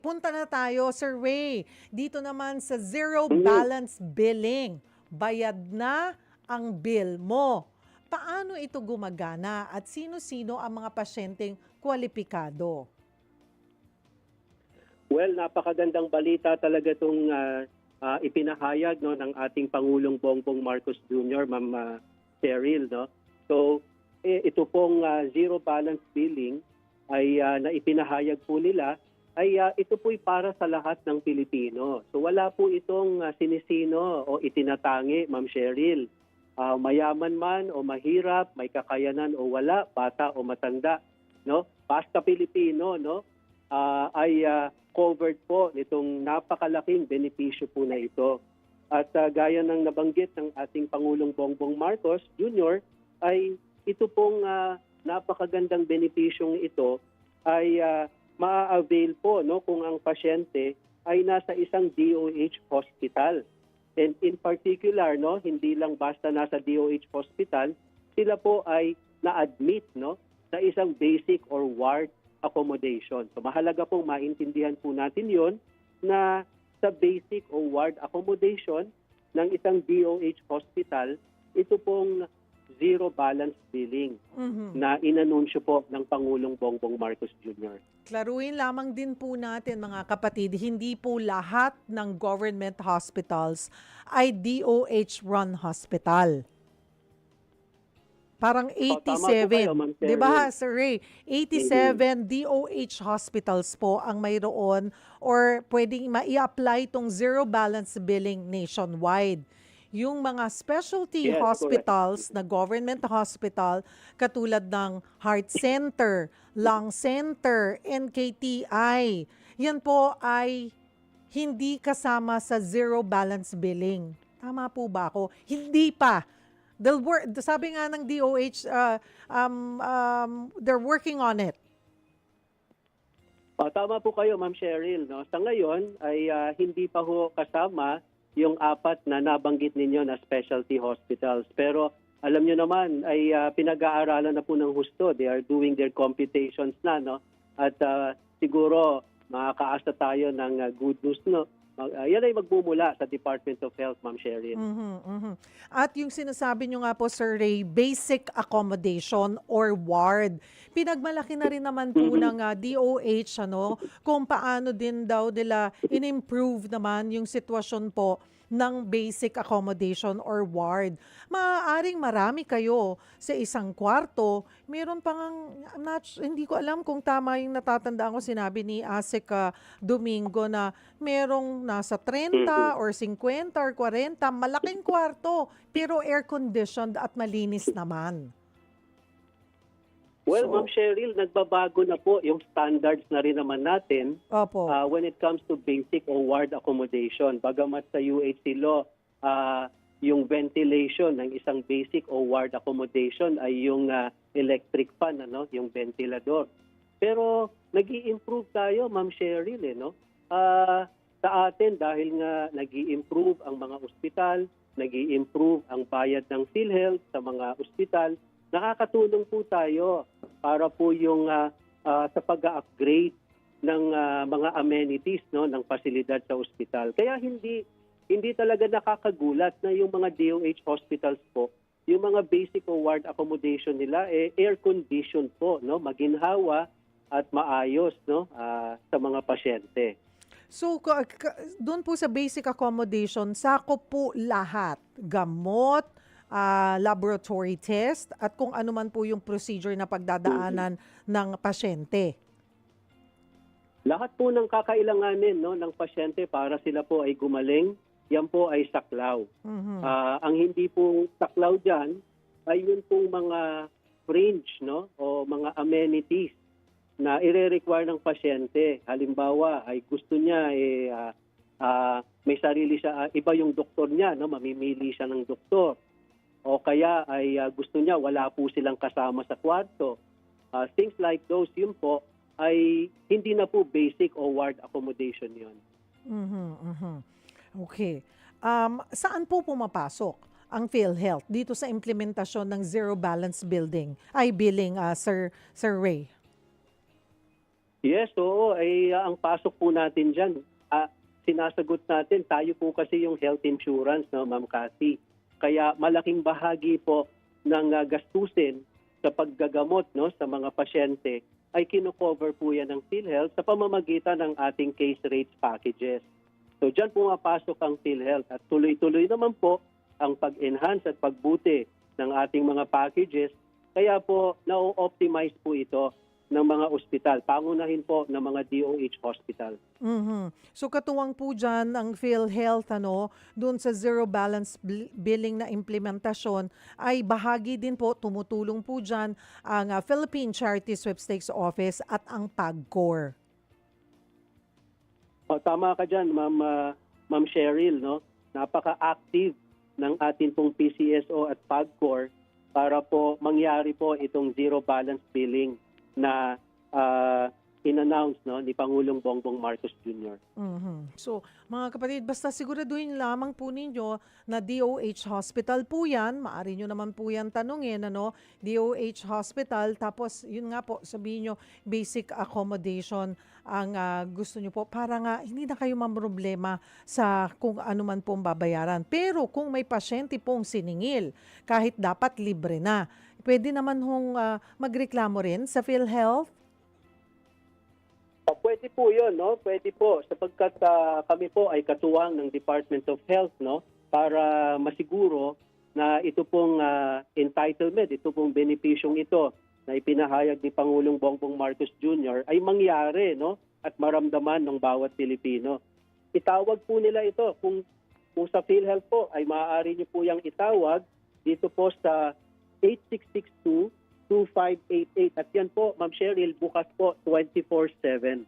punta na tayo, Sir Ray. Dito naman sa zero Mhm. balance billing. Bayad na ang bill mo. Paano ito gumagana at sino-sino ang mga pasyenteng kwalipikado? Well, napakagandang balita talaga itong ipinahayag no, ng ating Pangulong Bongbong Marcos Jr., Ma'am Cheryl. No? So, ito pong zero balance billing ay na ipinahayag po nila ay ito po'y para sa lahat ng Pilipino. So wala po itong sinisino o itinatangi, Ma'am Cheryl. Mayaman man o mahirap, may kakayanan o wala, bata o matanda, no? Basta Pilipino, no? Ay covered po nitong napakalaking benepisyo po na ito. At gaya ng nabanggit ng ating Pangulong Bongbong Marcos Jr., ay ito pong napakagandang benepisyong ito ay maa-avail po no, kung ang pasyente ay nasa isang DOH hospital. And in particular, no, hindi lang basta nasa DOH hospital, sila po ay na-admit no, sa isang basic or ward accommodation. So mahalaga pong maintindihan po natin yon na sa basic o ward accommodation ng isang DOH hospital, ito pong zero balance billing na inanunsyo po ng Pangulong Bongbong Marcos Jr. Klaruhin lamang din po natin mga kapatid, hindi po lahat ng government hospitals ay DOH-run hospital. Parang Tama po kayo, 87, Ma'am 'di Cheryl. ba, Sir Ray? 87 DOH hospitals po ang mayroon or pwedeng mai-apply itong zero balance billing nationwide. Yung mga specialty Yes, correct. hospitals na government hospital katulad ng Heart Center, Lung Center, NKTI, yan po ay hindi kasama sa zero balance billing. Tama po ba ako? Hindi pa. Sabi nga ng DOH, they're working on it. Tama po kayo, Ma'am Cheryl. No? Sa ngayon ay hindi pa ho kasama yung apat na nabanggit ninyo na specialty hospitals. Pero alam nyo naman ay pinag-aaralan na po ng husto. They are doing their computations na. No? At siguro makakaasa tayo ng good news. No? Yan ay magmumula sa Department of Health, Ma'am Cheryl. At yung sinasabi nyo nga po, Sir Ray, basic accommodation or ward. Pinagmalaki na rin naman po ng DOH kung paano din daw nila in-improve naman yung sitwasyon po ng basic accommodation or ward. Maaaring marami kayo sa isang kwarto. Meron pang, hindi ko alam kung tama yung natatandaan ko, sinabi ni Asik Domingo na merong nasa 30 or 50 or 40, malaking kwarto, pero air-conditioned at malinis naman. Well, So, Ma'am Cheryl, nagbabago na po yung standards na rin naman natin opo. when it comes to basic o ward accommodation. Bagamat sa UHC law, yung ventilation ng isang basic o ward accommodation ay yung electric fan, yung ventilador. Pero nag-i-improve tayo, Ma'am Cheryl, no? Sa atin, dahil nga nag-i-improve ang mga ospital, nag-i-improve ang bayad ng PhilHealth sa mga ospital, nakakatulong po tayo para po yung sa pag-upgrade ng mga amenities no ng pasilidad sa ospital. Kaya hindi talaga nakakagulat na yung mga DOH hospitals po, yung mga basic o ward accommodation nila air conditioned po, no, maginhawa at maayos no sa mga pasyente. So, doon po sa basic accommodation, sakop po lahat. Gamot, laboratory test, at kung ano man po yung procedure na pagdadaanan ng pasyente. Lahat po ng kakailanganin no ng pasyente para sila po ay gumaling, yan po ay saklaw. Ang hindi po saklaw diyan ay yun pong mga fringe no o mga amenities na ire-require ng pasyente. Halimbawa ay gusto niya may sarili siya, iba yung doktor niya, no, mamimili siya ng doktor. O kaya ay gusto niya wala po silang kasama sa kwarto. Things like those, yun po ay hindi na po basic o ward accommodation yun. Okay. Saan po pumapasok ang PhilHealth dito sa implementasyon ng zero balance billing, Sir Ray? Yes, oo. Ang pasok po natin dyan, sinasagot natin, tayo po kasi yung health insurance, no, Ma'am Cathy. Kaya malaking bahagi po ng gastusin sa paggagamot, no, sa mga pasyente ay kino-cover po yan ng PhilHealth sa pamamagitan ng ating case rates packages. So dyan pumapasok ang PhilHealth at tuloy-tuloy naman po ang pag-enhance at pagbuti ng ating mga packages. Kaya po na-optimize po ito ng mga ospital, pangunahin po ng mga DOH hospital. Mhm. So katuwang po dyan ang PhilHealth doon sa zero balance billing na implementasyon ay bahagi din po, tumutulong po dyan ang Philippine Charity Sweepstakes Office at ang PAGCOR. Tama ka dyan, Ma'am Cheryl, no? Napaka-active ng ating pong PCSO at PAGCOR para po mangyari po itong zero balance billing na in-announce, no, ni Pangulong Bongbong Marcos Jr. Mhm. So, mga kapatid, basta siguraduhin lamang po ninyo na DOH Hospital po yan. Maaari nyo naman po yan tanungin, DOH Hospital. Tapos, yun nga po, sabihin nyo, basic accommodation ang gusto nyo po para nga hindi na kayo mamroblema sa kung ano man pong babayaran. Pero kung may pasyente pong siningil, kahit dapat libre na, pwede naman hong magreklamo rin sa PhilHealth? Pwede po yun, no? Pwede po, sapagkat kami po ay katuwang ng Department of Health, no? Para masiguro na ito pong entitlement, ito pong benepisyong ito na ipinahayag ni Pangulong Bongbong Marcos Jr. ay mangyari, no? At maramdaman ng bawat Pilipino. Itawag po nila ito. Kung sa PhilHealth po ay maaari niyo po yung itawag dito po sa 8662-2588. At yan po, Ma'am Cheryl, bukas po 24/7.